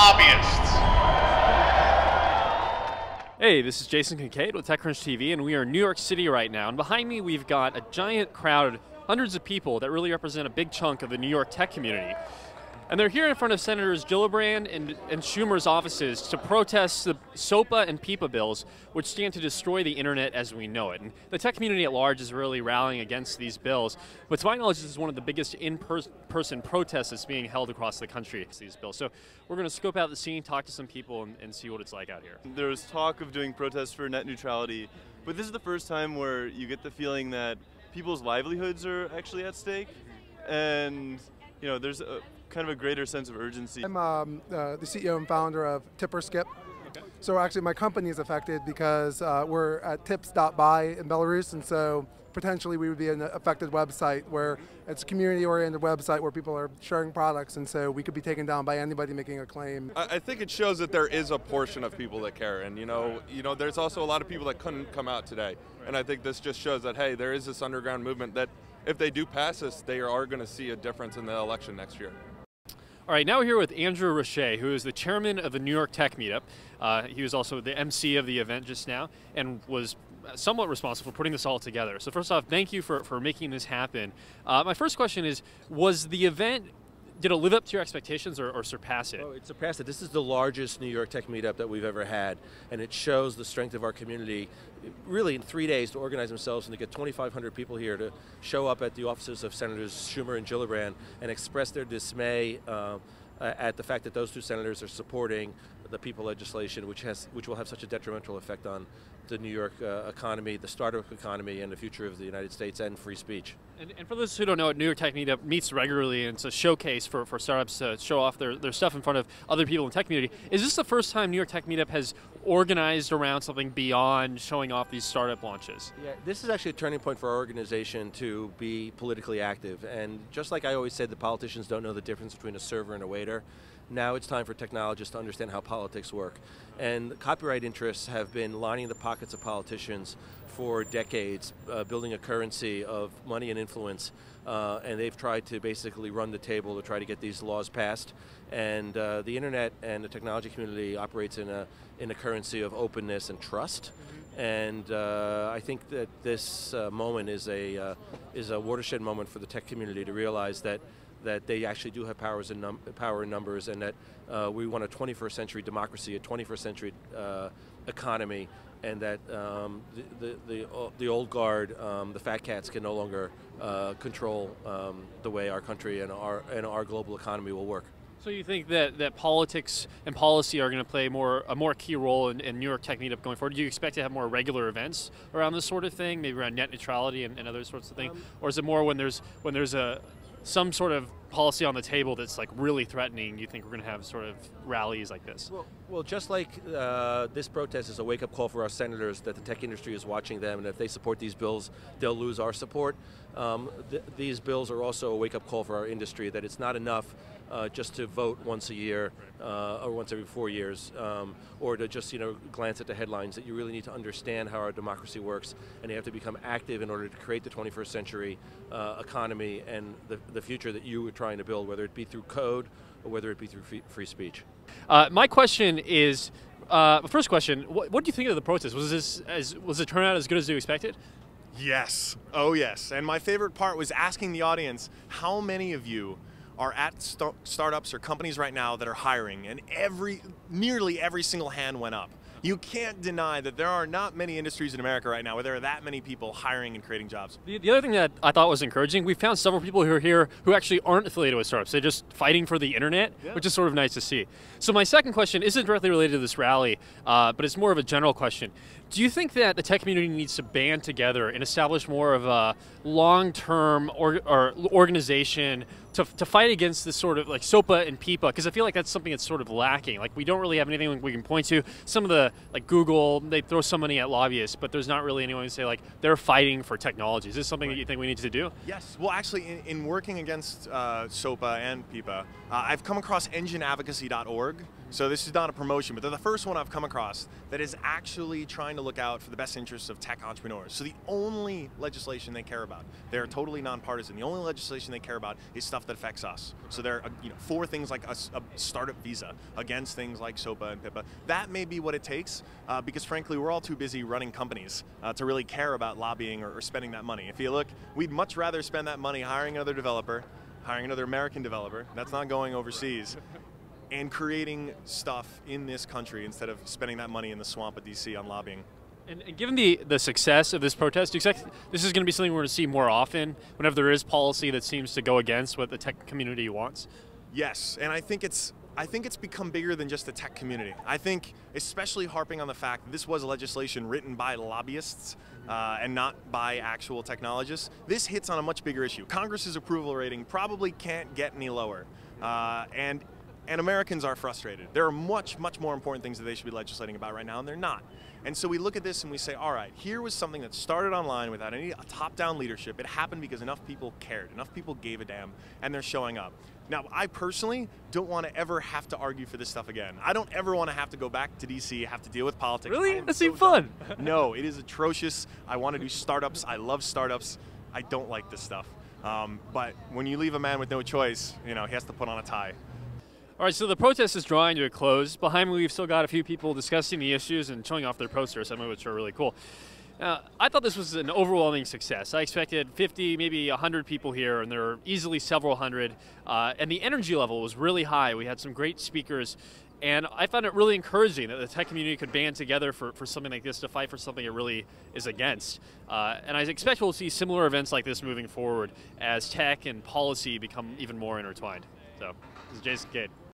lobbyists. Hey, this is Jason Kincaid with TechCrunch TV, and we are in New York City right now. And behind me, we've got a giant crowd, hundreds of people that really represent a big chunk of the New York tech community. And they're here in front of Senators Gillibrand and Schumer's offices to protest the SOPA and PIPA bills, which stand to destroy the internet as we know it. And the tech community at large is really rallying against these bills. But to my knowledge, this is one of the biggest in-person protests that's being held across the country, these bills. So we're going to scope out the scene, talk to some people, and see what it's like out here. There was talk of doing protests for net neutrality, but this is the first time where you get the feeling that people's livelihoods are actually at stake. And, you know, there's kind of a greater sense of urgency. I'm the CEO and founder of Tip or Skip. Okay. So actually my company is affected because we're at tips.by in Belarus, and so potentially we would be an affected website where it's a community-oriented website where people are sharing products, and so we could be taken down by anybody making a claim. I think it shows that there is a portion of people that care, and you know, there's also a lot of people that couldn't come out today, and I think this just shows that, hey, there is this underground movement that if they do pass this, they are going to see a difference in the election next year. All right, now we're here with Andrew Roche, who is the chairman of the New York Tech Meetup. He was also the MC of the event just now and was somewhat responsible for putting this all together. So first off, thank you for making this happen. My first question is, was the event, did it live up to your expectations or surpass it? Oh, it surpassed it. This is the largest New York Tech Meetup that we've ever had, and it shows the strength of our community, really in 3 days, to organize themselves and to get 2,500 people here to show up at the offices of Senators Schumer and Gillibrand and express their dismay at the fact that those two senators are supporting the PIPA legislation, which will have such a detrimental effect on the New York economy, the startup economy, and the future of the United States and free speech. And for those who don't know, New York Tech Meetup meets regularly, and it's a showcase for startups to show off their stuff in front of other people in the tech community. Is this the first time New York Tech Meetup has organized around something beyond showing off these startup launches? Yeah, this is actually a turning point for our organization to be politically active. And just like I always said, the politicians don't know the difference between a server and a waiter. Now it's time for technologists to understand how politics work. And copyright interests have been lining the pockets of politicians for decades, building a currency of money and influence, and they've tried to basically run the table to try to get these laws passed. And the internet and the technology community operates in a currency of openness and trust. And I think that this moment is a watershed moment for the tech community to realize that they actually do have power in numbers, and that we want a 21st century democracy, a 21st century economy, and that the old guard, the fat cats, can no longer control the way our country and our global economy will work. So you think that politics and policy are going to play a more key role in New York Tech Meetup going forward? Do you expect to have more regular events around this sort of thing, maybe around net neutrality and other sorts of things, or is it more when there's some sort of policy on the table that's like really threatening? You think we're going to have sort of rallies like this? Well, just like this protest is a wake-up call for our senators that the tech industry is watching them, and if they support these bills, they'll lose our support. These bills are also a wake-up call for our industry that it's not enough just to vote once a year or once every 4 years, or to just glance at the headlines. That you really need to understand how our democracy works, and you have to become active in order to create the 21st century economy and the future that you were trying to build, whether it be through code or whether it be through free speech. My question is, first question, what do you think of the protest? Was the turnout as good as you expected? Yes. Oh, yes. And my favorite part was asking the audience, how many of you are at startups or companies right now that are hiring? And nearly every single hand went up. You can't deny that there are not many industries in America right now where there are that many people hiring and creating jobs. The other thing that I thought was encouraging, we found several people who are here who actually aren't affiliated with startups. They're just fighting for the internet, which is sort of nice to see. So my second question isn't directly related to this rally, but it's more of a general question. Do you think that the tech community needs to band together and establish more of a long-term organization to fight against this sort of like SOPA and PIPA? Because I feel like that's something that's sort of lacking. Like we don't really have anything we can point to. Some of the, like Google, they throw some money at lobbyists, but there's not really anyone who say like they're fighting for technology. Is this something that you think we need to do? Yes. Well, actually, in working against SOPA and PIPA, I've come across engineadvocacy.org, So this is not a promotion, but they're the first one I've come across that is actually trying to look out for the best interests of tech entrepreneurs. So the only legislation they care about, they're totally nonpartisan. The only legislation they care about is stuff that affects us. So they're for things like a startup visa, against things like SOPA and PIPA. That may be what it takes, because frankly, we're all too busy running companies to really care about lobbying or spending that money. If you look, we'd much rather spend that money hiring another developer, hiring another American developer, that's not going overseas, and creating stuff in this country instead of spending that money in the swamp of DC on lobbying. And given the success of this protest, do you expect this is going to be something we're going to see more often whenever there is policy that seems to go against what the tech community wants? Yes, and I think it's become bigger than just the tech community. I think, especially harping on the fact that this was legislation written by lobbyists and not by actual technologists, this hits on a much bigger issue. Congress's approval rating probably can't get any lower, and Americans are frustrated. There are much more important things that they should be legislating about right now, and they're not. And so we look at this and we say, all right, here was something that started online without any top-down leadership. It happened because enough people cared, enough people gave a damn, and they're showing up. Now, I personally don't want to ever have to argue for this stuff again. I don't ever want to have to go back to DC, have to deal with politics. Really? That seemed fun. No, it is atrocious. I want to do startups. I love startups. I don't like this stuff. But when you leave a man with no choice, he has to put on a tie. All right, so the protest is drawing to a close. Behind me, we've still got a few people discussing the issues and showing off their posters, some of which are really cool. I thought this was an overwhelming success. I expected 50, maybe 100 people here, and there were easily several hundred. And the energy level was really high. We had some great speakers. And I found it really encouraging that the tech community could band together for something like this to fight for something it really is against. And I expect we'll see similar events like this moving forward as tech and policy become even more intertwined. So, this is Jason Kincaid.